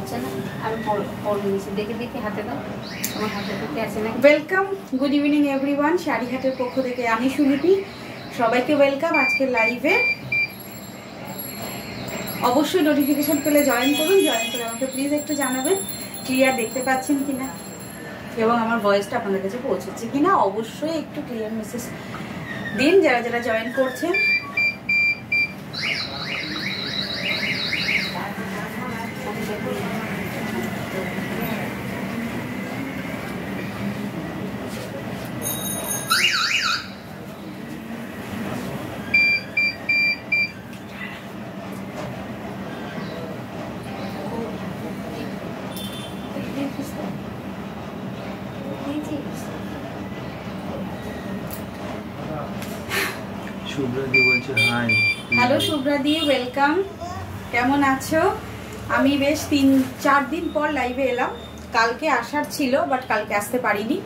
হচ্ছে না আর পড় নিয়েছি দেখে দেখে হাতে দাও আমার হাতে থেকে আছে না। Welcome, good evening everyone. শাড়িহাটের পক্ষ থেকে আমি সুলিপি, সবাইকে ওয়েলকাম আজকের লাইভে। অবশ্যই নোটিফিকেশন পেলে জয়েন করুন, জয়েন করে আমাকে প্লিজ একটু জানাবেন ক্লিয়ার দেখতে পাচ্ছেন কিনা এবং আমার ভয়েসটা আপনাদের কাছে পৌঁছচ্ছে কিনা। অবশ্যই একটু ক্লিয়ার মেসেজ দিন যারা যারা জয়েন করছেন। শুভ্রাদি বলছে হাই। Hello শুভ্রাদি, welcome. কেমন আছো? আমি বেশ 3-4 দিন পর লাইভে এলাম। কালকে আসার ছিল বাট কালকে আসতে পারিনি।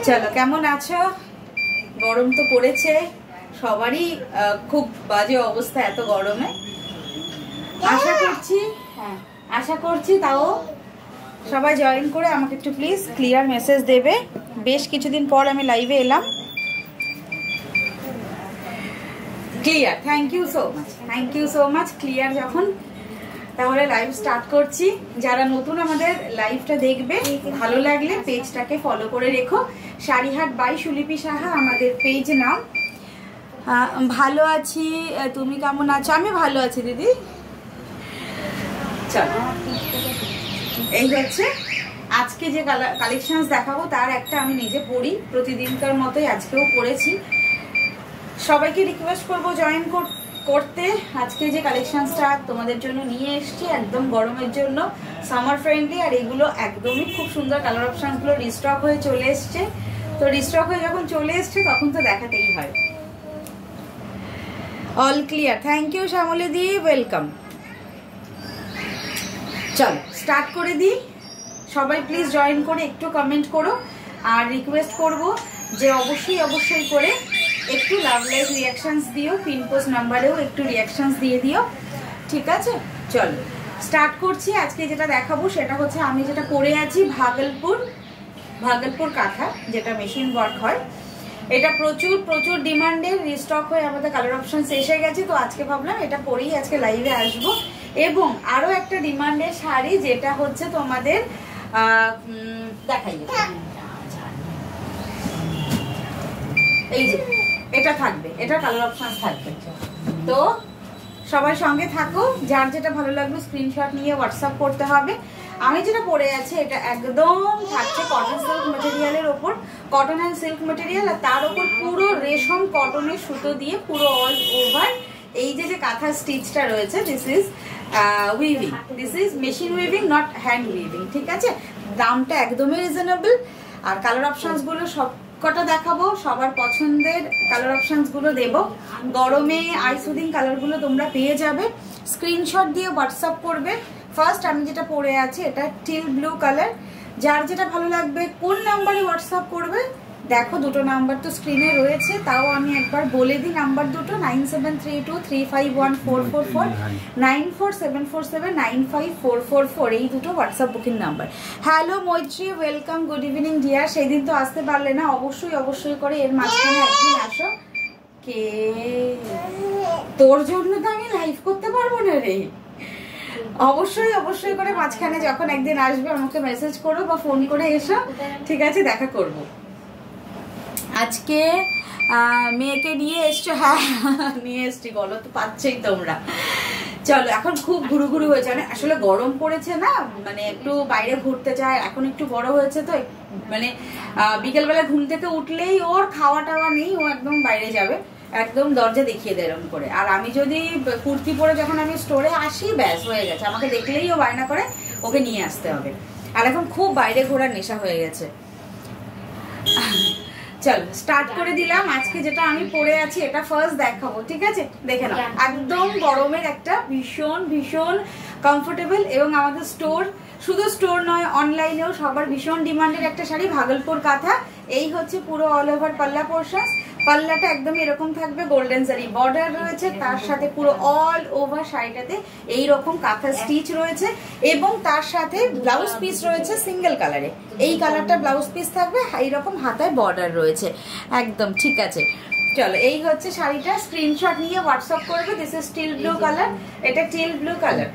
চলো, কেমন আছো? গরম তো পড়েছে, সবারই খুব বাজে অবস্থা এত গরমে। আশা করছি তাও সবাই জয়েন করে আমাকে একটু প্লিজ ক্লিয়ার মেসেজ দেবে। বেশ কিছুদিন পর আমি লাইভে এলাম। Clear, thank you so much. Clear যখন, তাহলে লাইভ স্টার্ট করছি। যারা নতুন আমাদের লাইভটা দেখবে, ভালো লাগলে পেজটাকে ফলো করে রেখো। শাড়িহাট বাই সুলিপি সাহা আমাদের পেজ নাম। ভালো আছি, তুমি কেমন আছো? আমি ভালো আছি দিদি। চলো, এই হচ্ছে আজকে যে কালেকশনস দেখাবো তার একটা আমি নিজে পরি, প্রতিদিনকার মতোই আজকেও পরেছি। সবাইকে রিকোয়েস্ট করবো জয়েন করতে। আজকে যে কালেকশনসটা তোমাদের জন্য নিয়ে এসেছি একদম গরমের জন্য, সামার ফ্রেন্ডলি, আর এগুলো একদমই খুব সুন্দর কালার অপশনগুলো রিস্টক হয়ে চলে এসছে। তো রিস্টক হয়ে যখন চলে এসছে তখন তো দেখাতেই হয়। All clear, thank you Shyamali দি, ওয়েলকাম। চলো স্টার্ট করে দিই। সবাই প্লিজ জয়েন করে একটু কমেন্ট করো, আর রিকোয়েস্ট করব যে অবশ্যই করে একটু লাভ লাইভ রিয়াকশনস দিও। পিন পোস্ট নাম্বারেও একটু রিয়াকশনস দিয়ে দিও, ঠিক আছে? চলো স্টার্ট করছি। আজকে যেটা দেখাবো সেটা হচ্ছে আমি যেটা পরে আছি ভাগলপুর কাঁথা, যেটা মেশিন ওয়ার্ক হয়। এটা প্রচুর ডিমান্ডের, রিস্টক হয়ে আমাদের কালার অপশন এসে গেছে। তো আজকে ভাবলাম এটা পরেই আজকে লাইভে আসবো। এবং আরো একটা ডিমান্ডের শাড়ি, যেটা হচ্ছে তোমাদের দেখাই, এই যে এটা থাকবে, এটা কালার অপশন থাকবে। তো সবাই সঙ্গে থাকো, যার যেটা ভালো লাগবে স্ক্রিনশট নিয়ে হোয়াটসঅ্যাপ করতে হবে। আমি যেটা পরে আছি এটা একদম থাকছে কটন সিল্ক মেটেরিয়ালের ওপর, কটন অ্যান্ড সিল্ক মেটেরিয়াল, আর তার ওপর পুরো রেশম কটনের সুতো দিয়ে পুরো অল ওভার এই যে কাঁথা স্টিচটা রয়েছে। This is weaving, this is machine weaving, not hand weaving, ঠিক আছে? দামটা একদমই রিজনেবল। আর কালার অপশনস গুলো সব কটা দেখাবো, সবার পছন্দের কালার অপশনস গুলো দেবো। গরমে আই সুদিং কালার গুলো তোমরা পেয়ে যাবে। স্ক্রিনশট দিয়ে হোয়াটসঅ্যাপ করবে। ফার্স্ট আমি যেটা পরে আছি এটা টিল ব্লু কালার। যার যেটা ভালো লাগবে কোন নাম্বারে হোয়াটসঅ্যাপ করবে দেখো, দুটো নাম্বার তো স্ক্রিনে রয়েছে, তাও আমি একবার বলে দিই নাম্বার দুটো, 9732351444, 9474795444, এই দুটো হোয়াটসঅ্যাপ বুকিং নাম্বার। হ্যালো মৈত্রী, ওয়েলকাম, গুড ইভিনিং ডিয়ার। সেদিন তো আসতে পারলে না, অবশ্যই করে এর মাঝখানে একদিন আসো। কে তোর জন্য তো আমি লাইভ করতে পারবো না রে। অবশ্যই করে মাঝখানে যখন একদিন আসবে আমাকে মেসেজ করো বা ফোন করে এসো, ঠিক আছে? দেখা করবো। আজকে মেয়েকে নিয়ে এসছো? হ্যাঁ নিয়ে এসছি, বলো তো, পাচ্ছেই তোমরা। চলো, এখন খুব ঘুরু হয়েছে, মানে আসলে গরম পড়েছে না, মানে একটু বাইরে ঘুরতে যায়। এখন একটু বড় হয়েছে তো, মানে বিকেলবেলা ঘুম থেকে উঠলেই ওর খাওয়া টাওয়া নেই, ও একদম বাইরে যাবে, একদম দরজা দেখিয়ে দেয় এরকম করে। আর আমি যদি কুর্তি পরে যখন আমি স্টোরে আসি, ব্যাস হয়ে গেছে, আমাকে দেখলেই ও বায়না করে ওকে নিয়ে আসতে হবে। আর এখন খুব বাইরে ঘোরার নেশা হয়ে গেছে। চলো স্টার্ট করে দিলাম। আজকে যেটা আমি পরে আছি এটা ফার্স্ট দেখাবো, ঠিক আছে? দেখে নাও, একদম গরমের একটা ভীষণ কমফোর্টেবল এবং আমাদের স্টোর, শুধু স্টোর নয় অনলাইনেও সবার ভীষণ ডিমান্ডের একটা শাড়ি ভাগলপুর কাঁথা। এই হচ্ছে পুরো অল ওভার পাল্লা পোর্শনস। পাল্লাটা একদম এরকম থাকবে, গোল্ডেন জারি বর্ডার রয়েছে, তার সাথে পুরো অল ওভার শাড়িটাতে এইরকম কাঁথা স্টিচ রয়েছে এবং তার সাথে ব্লাউজ পিস রয়েছে সিঙ্গেল কালারে। এই কালারটা ব্লাউজ পিস থাকবে, এইরকম হাতায় বর্ডার রয়েছে একদম। ঠিক আছে, চলো এই হচ্ছে শাড়িটা, স্ক্রিনশট নিয়ে হোয়াটসঅ্যাপ করবে। This is teal blue colour, এটা টিল ব্লু কালার।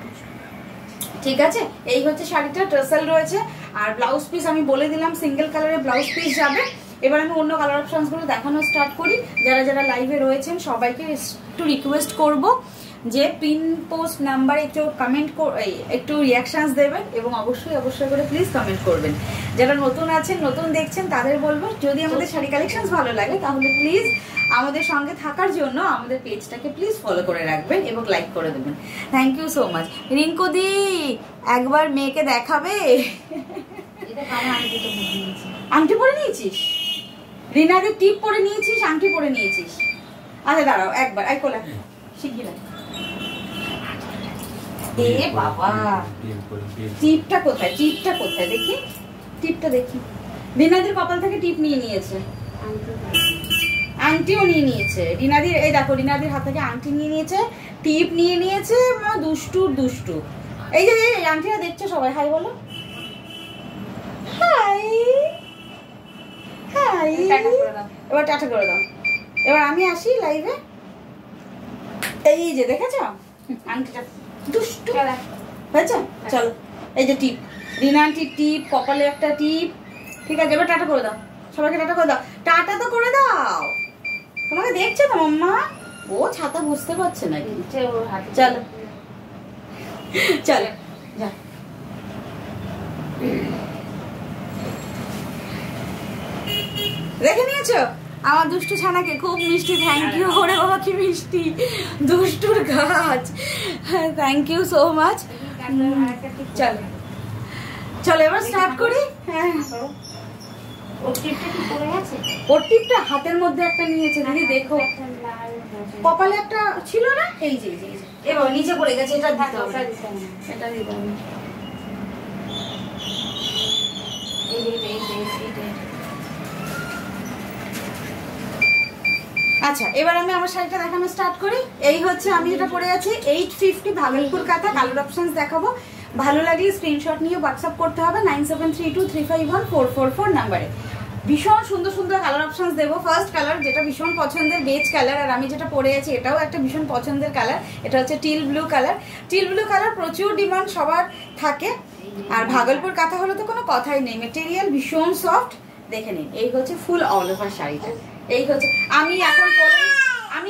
ঠিক আছে, এই হচ্ছে শাড়িটা, টার্সেল রয়েছে আর ব্লাউজ পিস আমি বলে দিলাম সিঙ্গেল কালারের ব্লাউজ পিস যাবে। এবার আমি অন্য কালার অপশনসগুলো দেখানো স্টার্ট করি। যারা যারা লাইভে রয়েছেন সবাইকে একটু রিকোয়েস্ট করব যে পিন পোস্ট নাম্বারে একটু কমেন্ট, একটু রিয়াকশনস দেবেন এবং অবশ্যই অবশ্যই করে প্লিজ কমেন্ট করবেন। যারা নতুন আছেন, নতুন দেখছেন, তাদের বলবো যদি আমাদের শাড়ি কালেকশনস ভালো লাগে তাহলে প্লিজ আমাদের সঙ্গে থাকার জন্য আমাদের পেজটাকে প্লিজ ফলো করে রাখবেন এবং লাইক করে দেবেন। Thank you so much. রিঙ্কুদি একবার মেয়েকে দেখাবে? আংটি পরে নিয়েছিস? রিনাদের টিপ পরে নিয়েছিস, আংটি পরে নিয়েছিস? আচ্ছা দাঁড়াও একবার, আই কোলা শিখিলাম। এ বাবা, টিপটা কোথায়? টিপটা কোথায় দেখি, টিপটা দেখি। রিনাদের কপাল থেকে টিপ নিয়ে নিয়েছে, আংটিও নিয়ে নিয়েছে রিনাদির। এই দেখো রিনাদির হাত থেকে আংটি নিয়ে নিয়েছে, টিপ নিয়ে নিয়েছে। দুষ্টুর দুষ্টু। এই যে এই আংটিটা দেখছো সবাই, হাই বলো। হাই হাই, এবার টাটা করে দাও। এবার আমি আসি লাইভে। এই যে দেখেছ আংটিটা, দুষ্টু হয়েছে। চলো এই যে টিপ, রিনা আন্টির টিপ, কপালে একটা টিপ। ঠিক আছে, এবার টাটা করে দাও সবাইকে, টাটা করে দাও। টাটা তো করে দাও, তোমাকে দেখছে তো মাম্মা। ও ছাতা বুঝতে পারছে না। চলো চলো যা। দেখে নিয়েছো আমার দুষ্টু ছানাকে? খুব মিষ্টি, থ্যাংক ইউ। ওরে বাবা কি মিষ্টি, দুষ্টুর গাছ। Thank you so much. চলো চলো এবার স্টার্ট করি। হ্যাঁ, ওর টিপটা হাতের মধ্যে একটা নিয়েছে দিদি, দেখো কপালে একটা ছিল না? এই যে এবার নিচে পড়ে গেছে, এটা দিতে হবে, এটা দিতে হবে। আচ্ছা এবার আমি আমার শাড়িটা দেখানো স্টার্ট করি। এই হচ্ছে আমি যেটা পরে আছি 850 ভাগলপুর কাঁথা। কালার অপশনস দেখাবো, ভালো লাগলে স্ক্রিনশট নিয়ে হোয়াটসঅ্যাপ করতে হবে 9732351444 নাম্বারে। ভীষণ সুন্দর সুন্দর কালার অপশনস দেবো। ফার্স্ট কালার যেটা ভীষণ পছন্দের, বেজ কালার, আর আমি যেটা পরে আছি এটাও একটা ভীষণ পছন্দের কালার। এটা হচ্ছে teal blue colour. Teal blue colour প্রচুর ডিমান্ড সবার থাকে, আর ভাগলপুর কাঁথা হলে তো কোনো কথাই নেই, মেটেরিয়াল ভীষণ সফট। দেখে নিন, এই হচ্ছে ফুল অল ওভার শাড়িটা। এই হচ্ছে, আমি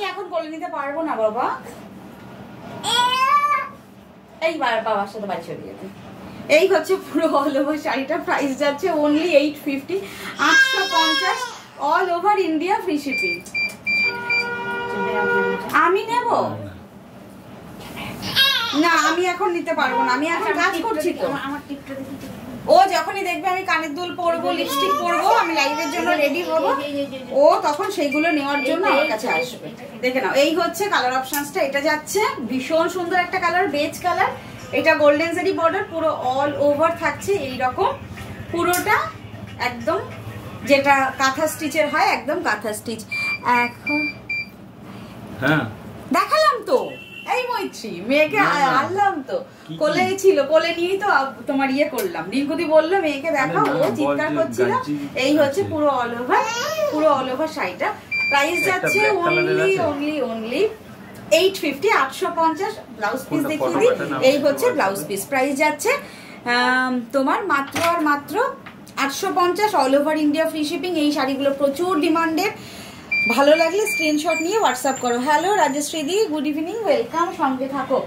এখন কোলে নিতে পারবো না বাবা, এই বাবার সাথে বাড়ি চলে যেতে। এই হচ্ছে পুরো অল ওভার শাড়িটা। প্রাইস যাচ্ছে only 850, 850 all over India, free shipping. আমি নেব না, আমি এখন নিতে পারবো না, আমি এখন কাজ করছি তো। আমার টিপটা দেখি, ও যখনই দেখবে আমি কানের দুল পরবো, লিপস্টিক পরবো, আমি লাইভের জন্য রেডি হবো, ও তখন সেইগুলো নেওয়ার জন্য আমার কাছে আসবে। দেখে নাও, এই হচ্ছে কালার অপশনসটা। এটা যাচ্ছে ভীষণ সুন্দর একটা কালার, বেজ কালার। এটা গোল্ডেন জারি বর্ডার, পুরো অল ওভার থাকছে এইরকম, পুরোটা একদম যেটা কাঁথা স্টিচের হয়, একদম কাঁথা স্টিচ। এখন হ্যাঁ দেখালাম তো, এই মৈত্রী মেয়েকে আনলাম তো, কোলে ছিল, কোলে নিয়েই তো তোমার ইয়ে করলাম। রিঙ্কুদি বললো মেয়েকে দেখাও, ও চিৎকার করছিল। এই হচ্ছে পুরো অল ওভার শাড়িটা। প্রাইস যাচ্ছে অনলি 850, 850। ব্লাউজ পিস দেখিয়ে দিই, এই হচ্ছে ব্লাউজ পিস। প্রাইস যাচ্ছে তোমার মাত্র আর মাত্র 850, all over India, free shipping. এই শাড়িগুলো প্রচুর ডিমান্ডেড, ভালো লাগলে স্ক্রিনশট নিয়ে হোয়াটসঅ্যাপ করো। হ্যালো রাজশ্রী দি, গুড ইভিনিং, ওয়েলকাম, সঙ্গে থাকো।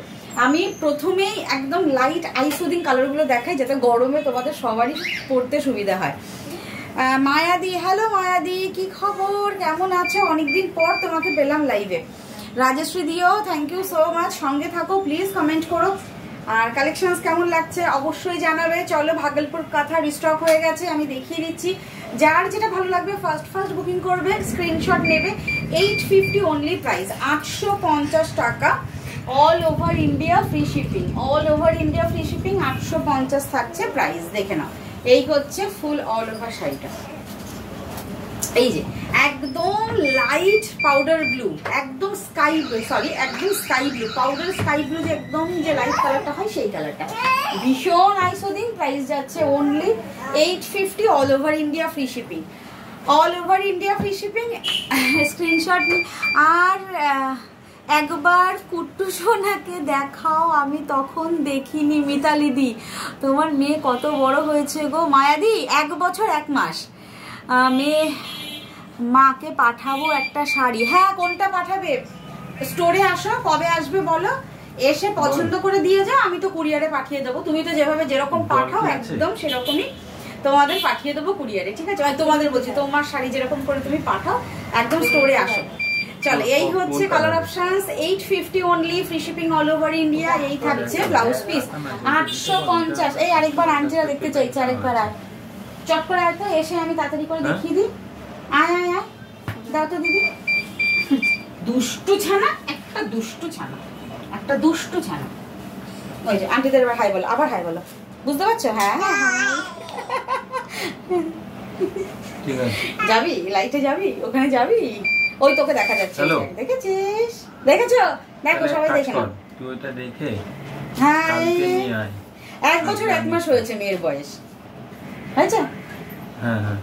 আমি প্রথমেই একদম লাইট আইসুদিং কালারগুলো দেখাই যাতে গরমে তোমাদের সবারই পরতে সুবিধা হয়। মায়াদি, হ্যালো মায়াদি, কি খবর, কেমন আছো? অনেকদিন পর তোমাকে পেলাম লাইভে। রাজশ্রী দিও, থ্যাংক ইউ সো মাচ, সঙ্গে থাকো, প্লিজ কমেন্ট করো। আর কালেকশনস কেমন লাগছে অবশ্যই জানাবে। চলো, ভাগলপুর কাঁথা রিস্টক হয়ে গেছে, আমি দেখিয়ে দিচ্ছি। যার যেটা ভালো লাগবে ফার্স্ট বুকিং করবে, স্ক্রিনশট নেবে। 850 অনলি প্রাইস, 850 টাকা all over India free shipping, all over India free shipping 850 থাকছে প্রাইস। দেখে নাও, এই হচ্ছে ফুল অল ওভার শাড়িটা। এই যে একদম লাইট পাউডার ব্লু, একদম স্কাই ব্লু, সরি একদম sky blue, powder sky blue, যে একদম যে লাইট কালারটা হয় সেই কালারটা, ভীষণ আইসোদিং। প্রাইস যাচ্ছে only 850, all over India free shipping, all over India free shipping. Screenshot আর একবার কুট্টু সোনাকে দেখাও, আমি তখন দেখিনি। মিতালি দি, তোমার মেয়ে কত বড় হয়েছে গো মায়াদি? 1 বছর 1 মাস। মেয়ে মাকে পাঠাবো একটা শাড়ি। হ্যাঁ, কোনটা পাঠাবে? স্টোরে আসো, কবে আসবে বলো, এসে পছন্দ করে দিয়ে যাও, আমি তো কুরিয়ারে পাঠিয়ে দেবো। তুমি তো যেভাবে যেরকম পাঠাও একদম সেরকমই তোমাদের পাঠিয়ে দেবো কুরিয়ারে, ঠিক আছে? তোমাদের বলছি, তোমার শাড়ি যেরকম করে তুমি পাঠাও, একদম স্টোরে আসো। চলো, এই হচ্ছে colour options, 850 only, free shipping all over India. এই থাকছে ব্লাউজ পিস 850। এই আরেকবার আন্টিরা দেখতে চাইছে, আরেকবার আর চট করে আয় তো, এসে আমি তাড়াতাড়ি করে দেখিয়ে দিই। আয় আয় আয়, দাও তো দিদি। দুষ্টু ছানা, একটা দুষ্টু ছানা, একটা দুষ্টু ছানা। ওই যে আন্টিদের এবার হাই বলো, আবার হাই বলো, বুঝতে পারছো? হ্যাঁ হ্যাঁ হ্যাঁ। যাবি লাইটে, যাবি ওখানে, যাবি ওই তোকে দেখা যাচ্ছে, দেখেছিস? দেখেছো? দেখো সবাই দেখে না তুই ওইটা দেখে। হ্যাঁ, 1 বছর 1 মাস হয়েছে মেয়ের বয়স, হয়েছে? হ্যাঁ হ্যাঁ,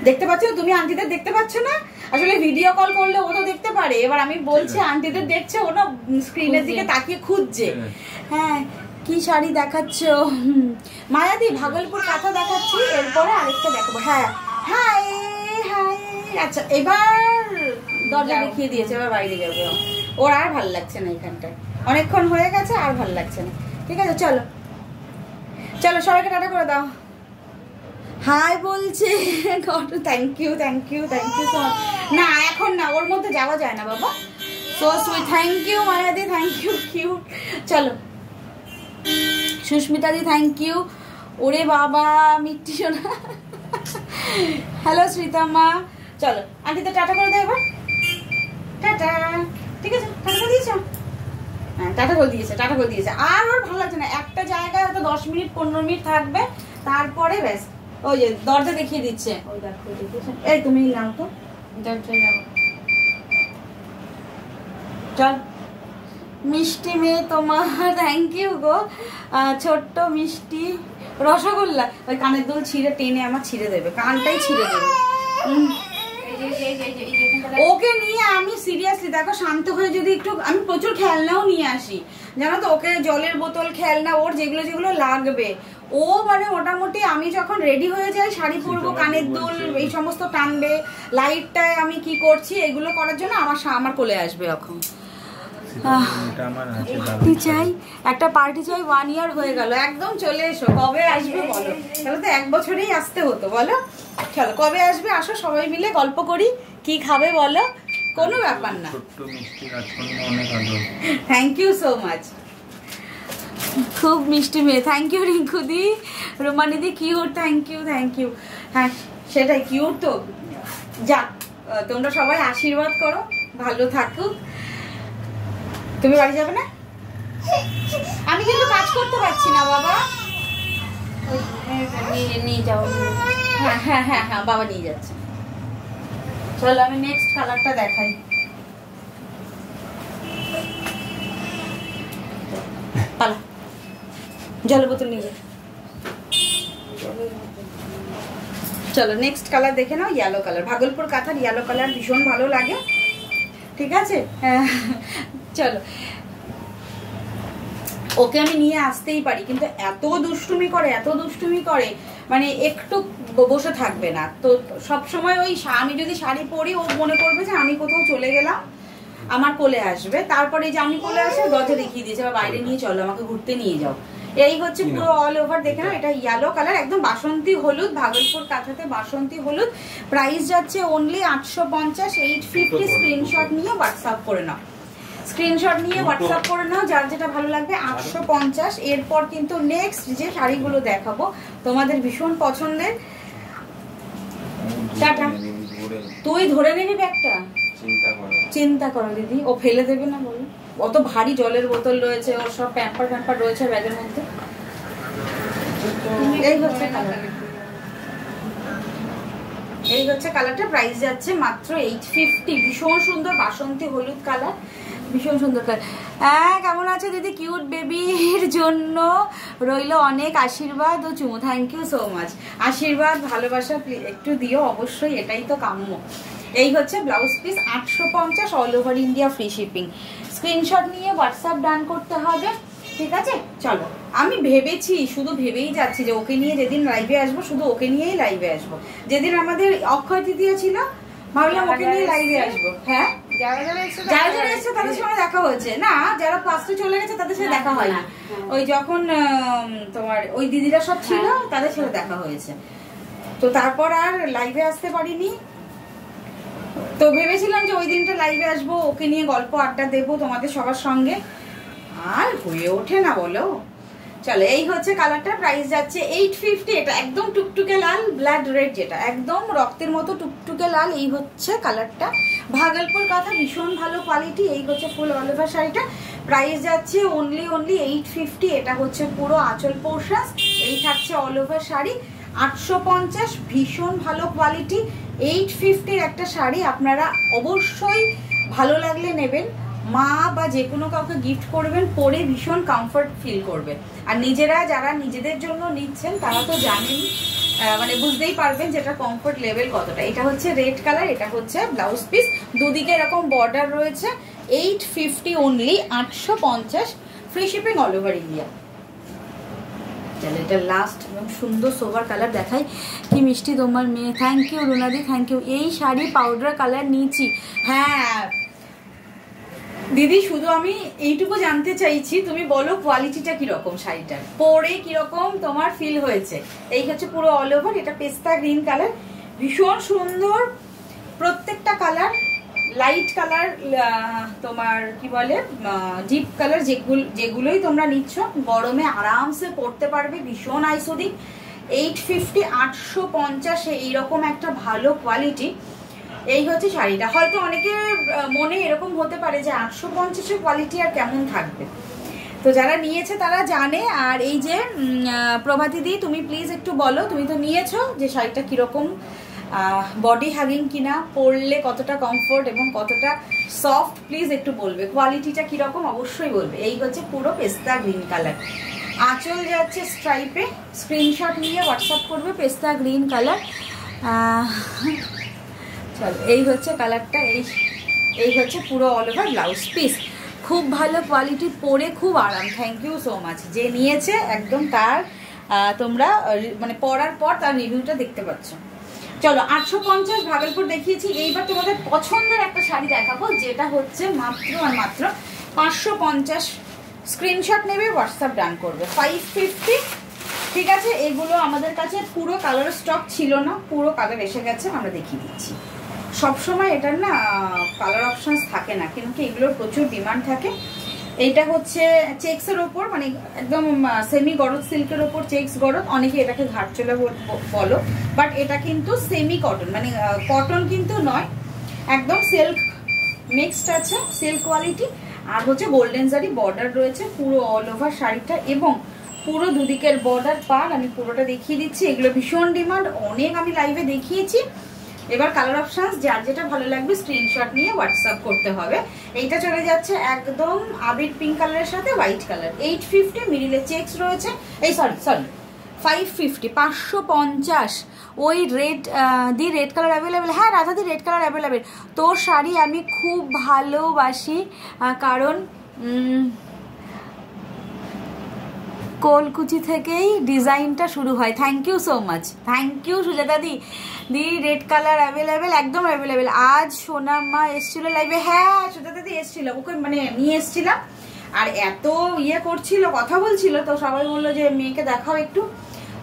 দেখতে পাচ্ছ তুমি? আন্টিদের দেখতে পাচ্ছ না? আসলে ভিডিও কল করলে ও তো দেখতে পারে। এবার আমি বলছি আন্টিদের দেখছে, ও না স্ক্রিনের দিকে তাকিয়ে খুঁজছে। হ্যাঁ, কি শাড়ি দেখাচ্ছ মায়াদি? ভাগলপুর কাঁথা দেখাচ্ছি, এরপরে আরেকটা দেখাবো। হ্যাঁ হ্যাঁ হ্যাঁ। আচ্ছা, এবার দরজা দেখিয়ে দিয়েছে, এবার বাইরে যাবে। ওর আর ভালো লাগছে না এখানটায়, অনেকক্ষণ হয়ে গেছে, আর ভালো লাগছে না। ঠিক আছে, চলো চলো, সবাইকে টাটা করে দাও। হাই বলছে, thank you thank you thank you so much. না এখন না, ওর মধ্যে যাওয়া যায় না বাবা। সো সুইট, থ্যাংক ইউ মায়াদি, থ্যাংক ইউ, কিউট। চলো সুস্মিতা দি, থ্যাংক ইউ। ওরে বাবা মিষ্টি সোনা, হ্যালো শ্রীতামা। চলো আন্টিতে টাটা করে দাও এবার, টাটা। ঠিক আছে, টাটা করে দিয়েছো? হ্যাঁ, টাটা করে দিয়েছে, টাটা করে দিয়েছে। আর ওর ভালো লাগছে না, একটা জায়গায় হয়তো 10 মিনিট 15 মিনিট থাকবে, তারপরে ব্যাস। ওই যে দরজা দেখিয়ে দিচ্ছে, ওই দেখো দেখেছো? এই তুমি নাও তো, দরজায় যাও। চল মিষ্টি মেয়ে তোমার, থ্যাংক ইউ গো। ছোট্ট মিষ্টি রসগোল্লা, ওই কানের দুল ছিঁড়ে টেনে আমার ছিঁড়ে দেবে, কানটাই ছিঁড়ে দেবে। ওকে নিয়ে আমি সিরিয়াসলি, দেখো শান্ত হয়ে যদি একটু, আমি প্রচুর খেলনাও নিয়ে আসি জানো তো, ওকে জলের বোতল, খেলনা, ওর যেগুলো যেগুলো লাগবে ও মানে মোটামুটি আমি যখন রেডি হয়ে যাই, শাড়ি পরবো, কানের দুল এই সমস্ত টানবে, লাইটটায় আমি কি করছি এগুলো করার জন্য আমার কোলে আসবে। এখন চাই একটা পার্টি চাই, 1 ইয়ার হয়ে গেল, একদম চলে এসো। কবে আসবে বলো? তাহলে তো 1 বছরেই আসতে হতো, বলো। চলো কবে আসবে, আসো সবাই মিলে গল্প করি, কি খাবে বলো, কোনো ব্যাপার না। থ্যাংক ইউ সো মাচ, খুব মিষ্টি মেয়ে। Thank you Rinku di, Romani di, cute, thank you thank you. হ্যাঁ সেটাই, কিউট তো। যাক, তোমরা সবাই আশীর্বাদ করো, ভালো থাকুক। তুমি বাড়ি যাবে না? আমি কিন্তু কাজ করতে পারছি না বাবা। নিয়ে যাও। হ্যাঁ হ্যাঁ হ্যাঁ হ্যাঁ, বাবা নিয়ে যাচ্ছে। চলো আমি নেক্সট কালারটা দেখাই। পালা, জলের বোতল নিয়ে যাও। চলো নেক্সট কালার দেখে নাও, ইয়েলো কালার। ভাগলপুর কাঁথার ইয়েলো কালার ভীষণ ভালো লাগে, ঠিক আছে? চলো, ওকে আমি নিয়ে আসতেই পারি, কিন্তু এত দুষ্টুমি করে, এত দুষ্টুমি করে, মানে একটু বসে থাকবে না। তো সব সময় ওই আমি যদি শাড়ি পরি, ও মনে করবে যে আমি কোথাও চলে গেলাম, আমার কোলে আসবে। তারপরে যে আমি কোলে আসে, দরজা দেখিয়ে দিয়েছে, বাইরে নিয়ে চলো, আমাকে ঘুরতে নিয়ে যাও। এই হচ্ছে পুরো অল ওভার, দেখে না? এটা ইয়েলো কালার, একদম বাসন্তী হলুদ, ভাগলপুর কাঁথাতে বাসন্তী হলুদ। প্রাইস যাচ্ছে অনলি 850, 850। স্ক্রিনশট নিয়ে হোয়াটসঅ্যাপ করে নাও, স্ক্রিনশট নিয়ে হোয়াটসঅ্যাপ করে নাও, যার যেটা ভালো লাগবে। 850। এরপর কিন্তু নেক্সট যে শাড়িগুলো দেখাবো তোমাদের ভীষণ পছন্দের। টাটা, তুই ধরে নিবি ব্যাগটা, চিন্তা করো দিদি, ও ফেলে দেবে না বলো। অত ভারী জলের বোতল রয়েছে, ওর সব প্যাম্পার ট্যাম্পার রয়েছে ব্যাগের মধ্যে। এই হচ্ছে কালার, এই হচ্ছে কালারটা। প্রাইস যাচ্ছে মাত্র 850। ভীষণ সুন্দর বাসন্তী হলুদ কালার, ভীষণ সুন্দর কালার। হ্যাঁ, কেমন আছে দিদি? কিউট বেবির জন্য রইল অনেক আশীর্বাদ ও চুমু। Thank you so much. আশীর্বাদ ভালোবাসা একটু দিও অবশ্যই, এটাই তো কাম্য। এই হচ্ছে blouse piece, 850, all over India free shipping. Screenshot নিয়ে হোয়াটসঅ্যাপ ডান করতে হবে, ঠিক আছে? চলো, আমি ভেবেছি, শুধু ভেবেই যাচ্ছি যে ওকে নিয়ে যেদিন লাইভে আসবো শুধু ওকে নিয়েই লাইভে আসবো। যেদিন আমাদের অক্ষয় তৃতীয়া ছিল ভাবলাম ওকে নিয়ে লাইভে আসবো। হ্যাঁ, যারা যারা এসেছে তাদের সঙ্গে দেখা হয়েছে না, যারা ফার্স্টে চলে গেছে তাদের সাথে দেখা হয়নি। ওই যখন তোমার ওই দিদিরা সব ছিল তাদের সাথে দেখা হয়েছে, তো তারপর আর লাইভে আসতে পারিনি। তো ভেবেছিলাম যে ওই দিনটা লাইভে আসবো, ওকে নিয়ে গল্প আড্ডা দেবো তোমাদের সবার সঙ্গে, আর হয়ে ওঠে না বলো। চলো, এই হচ্ছে কালারটা। প্রাইস যাচ্ছে 850। এটা একদম টুকটুকে লাল, ব্লাড রেড, যেটা একদম রক্তের মতো টুকটুকে লাল। এই হচ্ছে কালারটা, ভাগলপুর কাঁথা, ভীষণ ভালো কোয়ালিটি। এই হচ্ছে ফুল অল ওভার শাড়িটা। প্রাইস যাচ্ছে অনলি 850। এটা হচ্ছে পুরো আঁচল পোর্শন, এই থাকছে অল ওভার শাড়ি 850। ভীষণ ভালো কোয়ালিটি, 850 একটা শাড়ি। আপনারা অবশ্যই ভালো লাগলে নেবেন, মা বা যে কোনো কাউকে গিফট করবেন, পরে ভীষণ কমফর্ট ফিল করবে। আর নিজেরা যারা নিজেদের জন্য নিচ্ছেন তারা তো জানেন, মানে বুঝতেই পারবেন যেটা কমফর্ট লেভেল কতটা। এটা হচ্ছে রেড কালার, এটা হচ্ছে ব্লাউজ পিস, দুদিকে এরকম বর্ডার রয়েছে। 850 only, 850 free shipping all over India. চলো, এটা লাস্ট এবং সুন্দর সোভার কালার দেখাই। কি মিষ্টি তোমার মেয়ে। থ্যাংক ইউ রুনাদি, থ্যাংক ইউ। এই শাড়ি পাউডার কালার নিয়েছি। হ্যাঁ দিদি, শুধু আমি এইটুকু জানতে চাইছি, তুমি বলো কোয়ালিটিটা কিরকম, শাড়িটার পরে কিরকম তোমার ফিল হয়েছে। এই হচ্ছে পুরো অল ওভার, এটা পেস্তা গ্রিন কালার, ভীষণ সুন্দর প্রত্যেকটা কালার। লাইট কালার, তোমার কি বলে ডিপ কালার, যেগুলোই তোমরা নিচ্ছ গরমে আরামসে পরতে পারবে, ভীষণ আইসোদিক। 850, 850 এইরকম একটা ভালো কোয়ালিটি। এই হচ্ছে শাড়িটা। হয়তো অনেকের মনে এরকম হতে পারে যে 850-এর কোয়ালিটি আর কেমন থাকবে, তো যারা নিয়েছে তারা জানে। আর এই যে প্রভাতী দি, তুমি প্লিজ একটু বলো, তুমি তো নিয়েছো, যে শাড়িটা কিরকম, বডি হ্যাগিং কিনা, পরলে কতটা কমফোর্ট এবং কতটা সফট, প্লিজ একটু বলবে। কোয়ালিটিটা কিরকম অবশ্যই বলবে। এই হচ্ছে পুরো পেস্তা গ্রিন কালার, আঁচল যাচ্ছে স্ট্রাইপে। স্ক্রিনশট নিয়ে হোয়াটসঅ্যাপ করবে, পেস্তা গ্রিন কালার। চলো, এই হচ্ছে কালারটা, এই হচ্ছে পুরো অল ওভার ব্লাউজ পিস। খুব ভালো কোয়ালিটি, পরে খুব আরাম। Thank you so much. যে নিয়েছে একদম তার তোমরা মানে পরার পর তার রিভিউটা দেখতে পাচ্ছ। চলো, 850 ভাগলপুর দেখিয়েছি। এইবার তোমাদের পছন্দের একটা শাড়ি দেখাবো, যেটা হচ্ছে মাত্র আর মাত্র 550। স্ক্রিনশট নেবে, হোয়াটসঅ্যাপ ডান করবে। 550, ঠিক আছে। এগুলো আমাদের কাছে পুরো কালার স্টক ছিল না, পুরো কালার এসে গেছে, আমরা দেখিয়ে দিচ্ছি। সবসময় এটার না কালার অপশানস থাকে না, কিন্তু এগুলোর প্রচুর ডিমান্ড থাকে। এইটা হচ্ছে চেক্সের ওপর, মানে একদম সেমি গরদ সিল্কের ওপর চেক্স গরদ, অনেকে এটাকে ঘাটচোলা বলো, বাট এটা কিন্তু সেমি কটন, মানে কটন কিন্তু নয়, একদম সিল্ক মিক্সড আছে, সিল্ক কোয়ালিটি। আর হচ্ছে গোল্ডেন জারি বর্ডার রয়েছে পুরো অল ওভার শাড়িটা, এবং পুরো দুদিকের বর্ডার পার। আমি পুরোটা দেখিয়ে দিচ্ছি। এগুলো ভীষণ ডিমান্ড, অনেক আমি লাইভে দেখিয়েছি। এবার কালার অপশানস যার যেটা ভালো লাগবে স্ক্রিনশট নিয়ে হোয়াটসঅ্যাপ করতে হবে। এইটা চলে যাচ্ছে একদম আবির পিঙ্ক কালারের সাথে হোয়াইট কালার। 850, মিডিলে চেক্স রয়েছে। এই সরি 550, 550। ওই রেড দি রেড কালার অ্যাভেলেবেল। হ্যাঁ রাধা দি, রেড কালার অ্যাভেলেবেল। তোর শাড়ি আমি খুব ভালোবাসি, কারণ কোলকুচি থেকেই ডিজাইনটা শুরু হয়। Thank you so much, thank you Sujata দি। দি রেড কালার অ্যাভেলেবেল, একদম অ্যাভেলেবেল। আজ সোনামা এসেছিল লাইভে। হ্যাঁ সুজাতা দি এসেছিল, ওকে মানে নিয়ে এসেছিলাম। আর এত ইয়ে করছিল, কথা বলছিল, তো সবাই বললো যে মেয়েকে দেখাও একটু,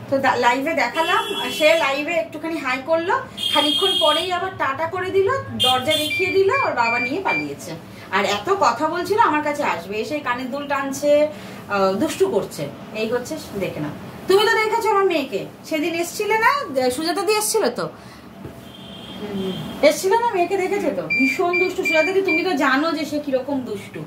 তো লাইভে দেখালাম। সে লাইভে একটুখানি হাই করলো, খানিকক্ষণ পরেই আবার টাটা করে দিল, দরজা দেখিয়ে দিল, ওর বাবা নিয়ে পালিয়েছে। আর এত কথা বলছিল আমার কাছে আসবে, এসে কানের দুল টানছে, দুষ্টু করছে। এই হচ্ছে, দেখে না, তুমি তো দেখেছো আমার মেয়েকে, সেদিন এসছিলে না, সুজাতা দি এসছিল তো, এসছিল না, মেয়েকে দেখেছে তো, ভীষণ দুষ্টু সুজাতা দি। তুমি তো জানো যে সে কিরকম দুষ্টু।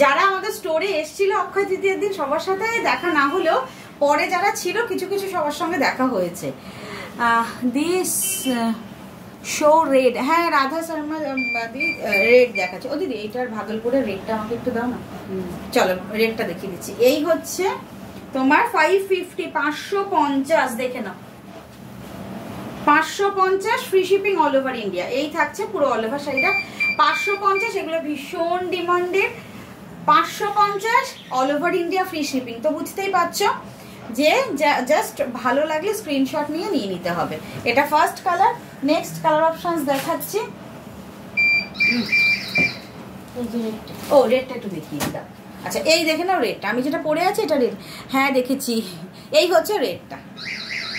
যারা আমাদের স্টোরে এসেছিল অক্ষয় তৃতীয়ার দিন সবার সাথে দেখা না হলেও পরে যারা ছিল কিছু কিছু সবার সঙ্গে দেখা হয়েছে। দিস শো রেড, হ্যাঁ রাধা শর্মা দি রেড দেখাচ্ছে। ও দিদি এইটার ভাগলপুরের রেডটা আমাকে একটু দাও না। চলো রেডটা দেখিয়ে দিচ্ছি। এই হচ্ছে তোমার 550, 550 দেখে নাও, 550 free shipping all over India. এই থাকছে পুরো অল ওভার শাড়িটা 550, এগুলো ভীষণ demanded. 550 all over India free shipping. তো বুঝতেই পারছো যে জাস্ট ভালো লাগলে স্ক্রিনশট নিয়ে নিতে হবে। এটা first colour. Next colour options দেখাচ্ছি। ও রেডটা একটু দেখিয়ে দাও। আচ্ছা এই দেখে নাও রেডটা, আমি যেটা পরে আছি এটা রেড। হ্যাঁ দেখেছি, এই হচ্ছে রেডটা,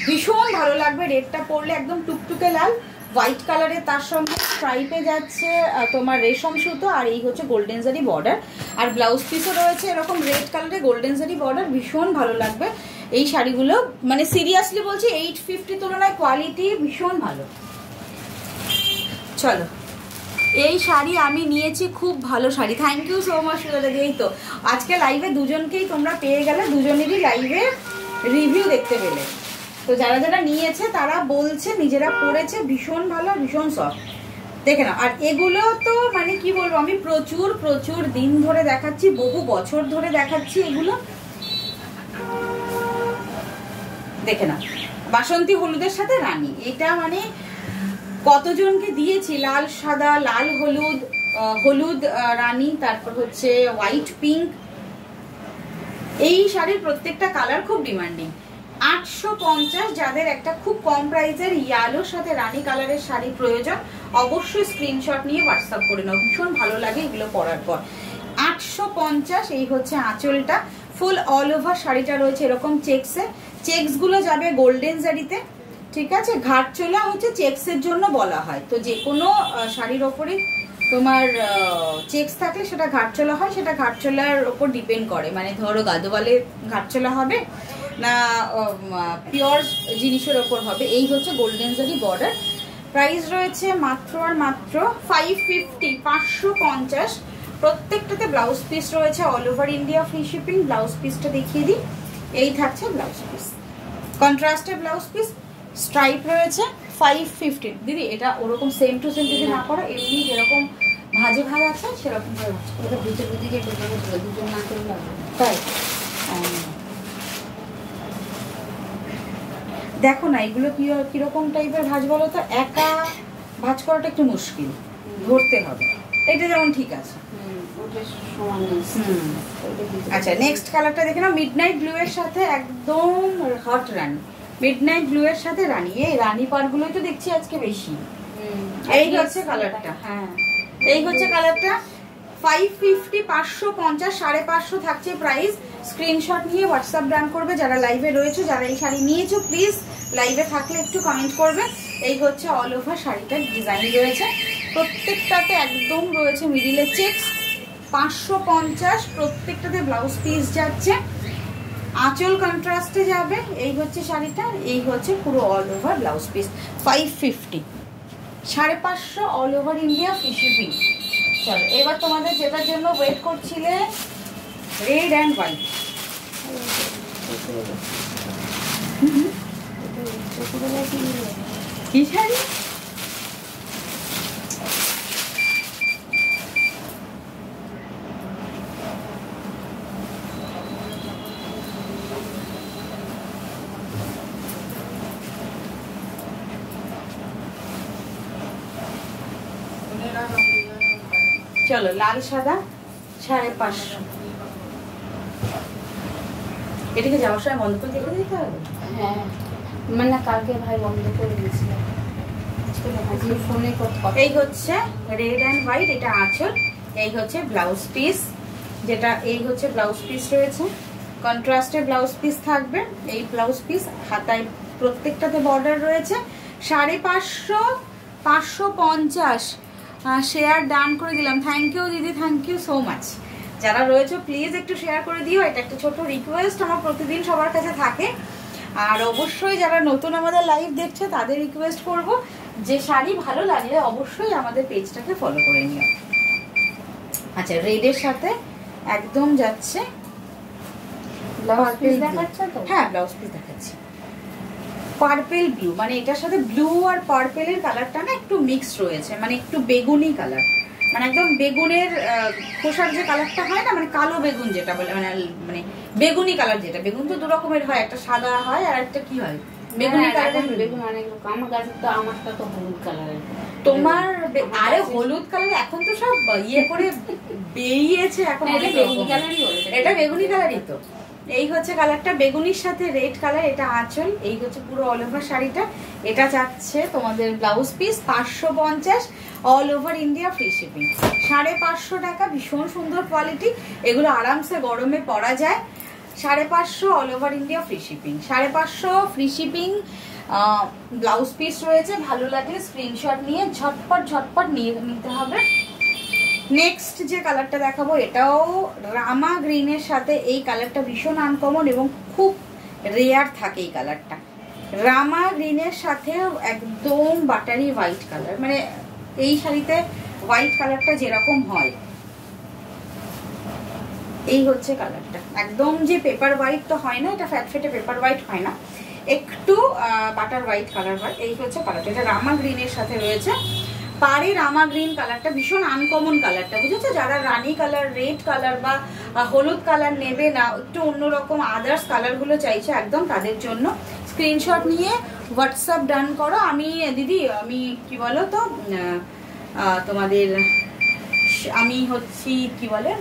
ভীষণ ভালো লাগবে রেডটা পরলে, একদম টুকটুকে লাল হোয়াইট কালারের, তার সঙ্গে স্ট্রাইপে যাচ্ছে তোমার রেশম সুতো, আর এই হচ্ছে গোল্ডেন জারি বর্ডার, আর ব্লাউজ পিসও রয়েছে এরকম রেড কালারে গোল্ডেন জারি বর্ডার। ভীষণ ভালো লাগবে এই শাড়িগুলো, মানে সিরিয়াসলি বলছি 850 তুলনায় কোয়ালিটি ভীষণ ভালো। চলো এই শাড়ি আমি নিয়েছি, খুব ভালো শাড়ি। থ্যাংক ইউ সো মাচ দাদা। এই তো আজকে লাইভে দুজনকেই তোমরা পেয়ে গেলে, দুজনেরই লাইভে রিভিউ দেখতে পেলে। তো যারা যারা নিয়েছে তারা বলছে নিজেরা পরেছে ভীষণ ভালো, ভীষণ সফট। দেখে নাও। আর এগুলো তো মানে কি বলবো, আমি প্রচুর প্রচুর দিন ধরে দেখাচ্ছি, বহু বছর ধরে দেখাচ্ছি এগুলো। দেখে নাও, বাসন্তী হলুদের সাথে রানী, এটা মানে কতজনকে দিয়েছি, লাল সাদা, লাল হলুদ, হলুদ রানী, তারপর হচ্ছে হোয়াইট পিঙ্ক। এই শাড়ির প্রত্যেকটা কালার খুব ডিমান্ডিং। 850, যাদের একটা খুব কম প্রাইসের ইয়েলোর সাথে রানী কালারের শাড়ি প্রয়োজন অবশ্যই স্ক্রিনশট নিয়ে হোয়াটসঅ্যাপ করে নাও, ভীষণ ভালো লাগে এগুলো পরার পর। 850। এই হচ্ছে আঁচলটা, ফুল অল ওভার শাড়িটা রয়েছে এরকম চেকসে, চেকস গুলো যাবে গোল্ডেন জারিতে, ঠিক আছে। ঘাটচোলা হচ্ছে চেকসের জন্য বলা হয়, তো যে কোনো শাড়ির ওপরে তোমার চেকস থাকলে সেটা ঘাটচোলা হয়, সেটা ঘাটচোলার ওপর ডিপেন্ড করে, মানে ধরো গাদোয়ালে ঘাটচোলা হবে না পিওর জিনিসের ওপর হবে। এই হচ্ছে গোল্ডেন জারি বর্ডার। প্রাইস রয়েছে মাত্র আর মাত্র 550, 550। প্রত্যেকটাতে ব্লাউজ পিস রয়েছে all over India free shipping. Blouse পিসটা দেখিয়ে দিই, এই থাকছে ব্লাউজ পিস, কন্ট্রাস্টের ব্লাউজ পিস, স্ট্রাইপ রয়েছে 550। দিদি এটা ওরকম সেম টু সেম যদি না করো, এমনি যেরকম ভাজে ভাজ আছে সেরকম করে ওটা ভিতর দিকে দুজন না করে লাগবে, তাই। দেখো না এগুলো কিরকম টাইপের ভাজ বলো তো, একা ভাজ করাটা একটু মুশকিল, ধরতে হবে। এটা যেমন ঠিক আছে। আচ্ছা নেক্সট কালারটা দেখে নাও, মিডনাইট ব্লু এর সাথে একদম হট রানী, মিডনাইট ব্লু এর সাথে রানী। এই রানী পাড়গুলোই তো দেখছি আজকে বেশি। এই হচ্ছে কালারটা, হ্যাঁ এই হচ্ছে কালারটা। 550, 550, 550 থাকছে প্রাইস। স্ক্রিনশট নিয়ে হোয়াটসঅ্যাপ ডান করবে যারা লাইভে রয়েছে, যারা এই শাড়ি নিয়েছো প্লিজ লাইভে থাকলে একটু কমেন্ট করবে। এই হচ্ছে অল ওভার শাড়িটার ডিজাইন রয়েছে, প্রত্যেকটাতে একদম রয়েছে মিডিলে চেকস। 550, প্রত্যেকটাতে ব্লাউজ পিস যাচ্ছে, আঁচল কন্ট্রাস্টে যাবে। এই হচ্ছে শাড়িটা, এই হচ্ছে পুরো all over blouse piece. 550, 550 all over India free shipping. চলো এবার তোমাদের যেটার জন্য ওয়েট করছিলে, রেড অ্যান্ড হোয়াইট। কি শাড়ি? চলো লাল সাদা 550। এটাকে যাওয়ার সময় বন্ধ করে দেখে দিতে হবে। হ্যাঁ মানে কালকে ভাই বন্ধ করে দিয়েছিল, ফোনে কথা। এই হচ্ছে রেড অ্যান্ড হোয়াইট, এটা আঁচল। এই হচ্ছে ব্লাউজ পিস, যেটা এই হচ্ছে ব্লাউজ পিস রয়েছে, কন্ট্রাস্টের ব্লাউজ পিস থাকবে। এই ব্লাউজ পিস হাতায় প্রত্যেকটাতে বর্ডার রয়েছে। 550, 550 শেয়ার ডান করে দিলাম। থ্যাংক ইউ দিদি, থ্যাংক ইউ সো মাচ। যারা রয়েছে প্লিজ একটু শেয়ার করে দিও, এটা একটা ছোট রিকোয়েস্ট আমার প্রতিদিন সবার কাছে থাকে। আর অবশ্যই যারা নতুন আমাদের লাইভ দেখছে তাদের রিকোয়েস্ট করব যে শাড়ি ভালো লাগলে অবশ্যই আমাদের পেজটাকে ফলো করে নিও। আচ্ছা রেডের সাথে একদম যাচ্ছে ব্লাউজ পিস Purple দেখাচ্ছে তো? হ্যাঁ ব্লাউজ পিস দেখাচ্ছি পার্পেল ব্লু, মানে এটার সাথে ব্লু আর পার্পেলের কালারটা না একটু মিক্স রয়েছে, মানে একটু বেগুনি কালার, মানে একদম বেগুনের খোসার যে কালারটা হয় না, মানে কালো বেগুন যেটা বলে, মানে বেগুনি কালার যেটা, বেগুন তো দু রকমের হয়, একটা সাদা হয় আর একটা কি হয় বেগুনি কালার। বেগুন অনেক রকম, আমার কাছে তো আমারটা তো হলুদ কালারের। তোমার আরে হলুদ কালার এখন তো সব ইয়ে করে বেরিয়েছে এখন অনেক বেগুনি রকম। কালারই বলে এটা বেগুনি কালারই তো। এই হচ্ছে কালারটা, বেগুনির সাথে রেড কালার, এটা আঁচল, এই হচ্ছে পুরো অল ওভার শাড়িটা। এটা যাচ্ছে তোমাদের blouse piece 550, all over India free shipping, 550 টাকা। ভীষণ সুন্দর কোয়ালিটি, এগুলো আরামসে গরমে পরা যায়। 550 all over India free shipping, 550 free shipping. Blouse piece রয়েছে, ভালো লাগলে স্ক্রিনশট নিয়ে ঝটপট নিয়ে নিতে হবে। নেক্সট যে কালারটা দেখাবো এটাও রামা গ্রিনের সাথে, এই কালারটা ভীষণ আনকমন এবং খুব রেয়ার থাকে এই কালারটা। রামা গ্রিনের সাথে একদম বাটারি হোয়াইট কালার, মানে এই শাড়িতে হোয়াইট কালারটা যেরকম হয় এই হচ্ছে কালারটা, একদম যে পেপার হোয়াইট তো হয় না, এটা ফ্যাটফেটে পেপার হোয়াইট হয় না, একটু বাটার হোয়াইট কালার হয়। এই হচ্ছে কালারটা, এটা রামা গ্রিনের সাথে রয়েছে। পারে রামা গ্রিন কালারটা ভীষণ আনকমন কালারটা, বুঝেছো? যারা রানী কালার, রেড কালার বা হলুদ কালার নেবে না, একটু অন্যরকম আদার্স কালারগুলো চাইছে একদম তাদের জন্য। স্ক্রিনশট নিয়ে হোয়াটসঅ্যাপ ডান করো। আমি দিদি আমি কি বলো তো তোমাদের আমি হচ্ছি কি বলে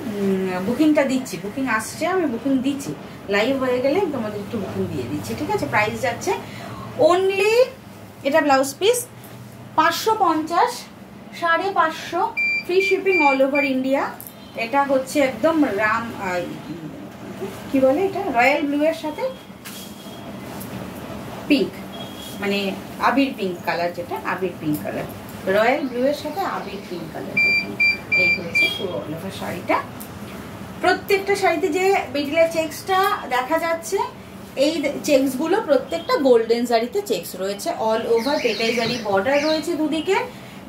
বুকিংটা দিচ্ছি, বুকিং আসছে, আমি বুকিং দিচ্ছি, লাইভ হয়ে গেলে তোমাদের একটু বুকিং দিয়ে দিচ্ছি, ঠিক আছে? প্রাইস যাচ্ছে অনলি, এটা blouse piece 550, 550 free shipping all over India. এটা হচ্ছে একদম কি বলে এটা, রয়্যাল ব্লু এর সাথে পিঙ্ক, মানে আবির পিঙ্ক কালার, যেটা আবির পিঙ্ক কালার, রয়্যাল ব্লু এর সাথে আবির পিঙ্ক কালার। এই হচ্ছে পুরো অল ওভার শাড়িটা। প্রত্যেকটা শাড়িতে যে বিটলের চেকসটা দেখা যাচ্ছে, এই চেকস গুলো প্রত্যেকটা গোল্ডেন জারিতে চেকস রয়েছে, অল ওভার পেটাই জারি বর্ডার রয়েছে দুদিকে।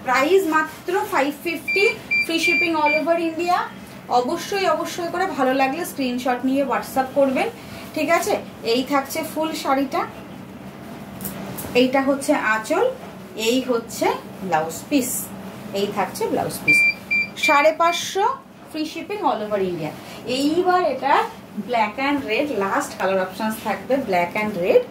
প্রাইস মাত্র 550, free shipping all over India. অবশ্যই করে ভালো লাগলে স্ক্রিনশট নিয়ে হোয়াটসঅ্যাপ করবেন, ঠিক আছে? এই থাকছে ফুল শাড়িটা, এইটা হচ্ছে আঁচল, এই হচ্ছে ব্লাউজ পিস, এই থাকছে blouse piece. 550 free shipping all over India. এইবার এটা black and red, last colour options থাকবে ব্ল্যাক অ্যান্ড রেড।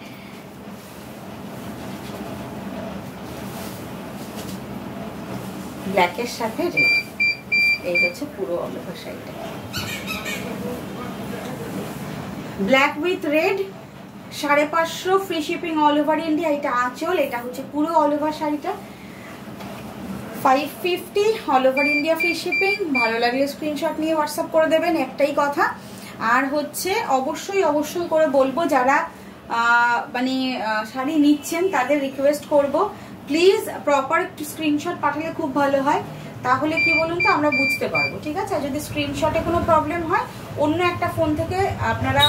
ব্ল্যাকের সাথে রেড, এই হচ্ছে পুরো অল ওভার শাড়িটা। Black with red, 550 free shipping all over India. এটা আঁচল, এটা হচ্ছে পুরো অল ওভার শাড়িটা। 550 all over India free shipping. ভালো লাগলে স্ক্রিনশট নিয়ে হোয়াটসঅ্যাপ করে দেবেন, একটাই কথা। আর হচ্ছে অবশ্যই করে বলবো, যারা মানে শাড়ি নিচ্ছেন তাদের রিকোয়েস্ট করব, প্লিজ প্রপার একটু স্ক্রিনশট পাঠালে খুব ভালো হয়, তাহলে কি বলুন তো আমরা বুঝতে পারবো, ঠিক আছে? আর যদি স্ক্রিনশটে কোনো প্রবলেম হয়, অন্য একটা ফোন থেকে আপনারা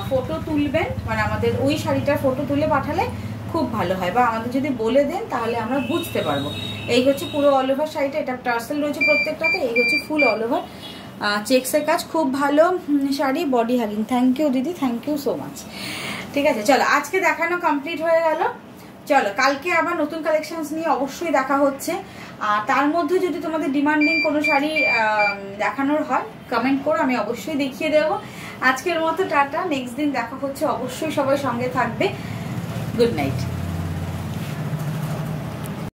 ফটো তুলবেন, মানে আমাদের ওই শাড়িটার ফটো তুলে পাঠালে খুব ভালো হয়, বা আমাদের যদি বলে দেন তাহলে আমরা বুঝতে পারবো। এই হচ্ছে পুরো অল ওভার শাড়িটা, এটা টার্সেল রয়েছে প্রত্যেকটাতে। এই হচ্ছে ফুল অল ওভার চেক্সের কাজ, খুব ভালো শাড়ি, বডি হাগিং। থ্যাংক ইউ দিদি, থ্যাংক ইউ সো মাচ। ঠিক আছে, চলো আজকে দেখানো কমপ্লিট হয়ে গেল। চলো কালকে আবার নতুন কালেকশনস নিয়ে অবশ্যই দেখা হচ্ছে। আর তার মধ্যে যদি তোমাদের ডিমান্ডিং কোনো শাড়ি দেখানোর হয় কমেন্ট করো, আমি অবশ্যই দেখিয়ে দেবো। আজকের মতো টাটা, নেক্সট দিন দেখা হচ্ছে, অবশ্যই সবাই সঙ্গে থাকবে। Good night.